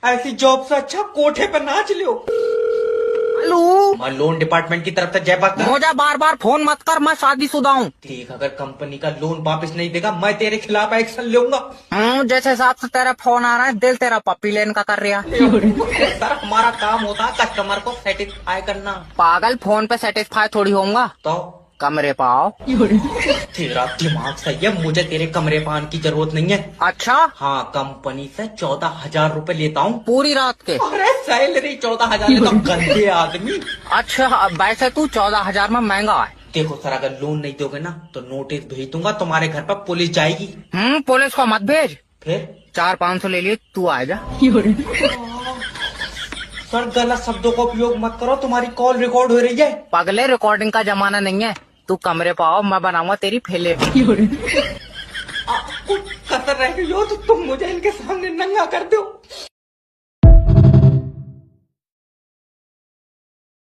ऐसी जॉब से अच्छा कोठे पे नाच लो। हेलो, मैं लोन डिपार्टमेंट की तरफ से जय बात कर। मुझे बार बार फोन मत कर, मैं शादीशुदा हूँ। ठीक, अगर कंपनी का लोन वापस नहीं देगा मैं तेरे खिलाफ एक्शन लूंगा। जैसे हिसाब से तेरा फोन आ रहा है, दिल तेरा पप्पी लेन का कर रहा है। सर, हमारा काम होता है कस्टमर को सेटिस्फाई करना। पागल, फोन पे सेटिस्फाई थोड़ी होऊंगा। तो कमरे पाओ। तेरा दिमाग सही है, मुझे तेरे कमरे पान की जरूरत नहीं है। अच्छा, हाँ, कंपनी से 14,000 रूपए लेता हूँ पूरी रात के? अरे सैलरी 14,000 लेता हूँ, गंदे आदमी। अच्छा, वैसे तू 14,000 में महंगा है। देखो सर, अगर लोन नहीं दोगे ना तो नोटिस भेज दूंगा, तुम्हारे घर पर पुलिस जाएगी। पुलिस को मत भेज। फिर 400-500 ले लिए, तू आ जा। सर, गलत शब्दों का उपयोग मत करो, तुम्हारी कॉल रिकॉर्ड हो रही है। पगले, रिकॉर्डिंग का जमाना नहीं है। तू कमरे पाओ, मैं बनाऊंगा तेरी फेले। कुछ कसर रह गई हो तो तुम मुझे इनके सामने नंगा कर दो।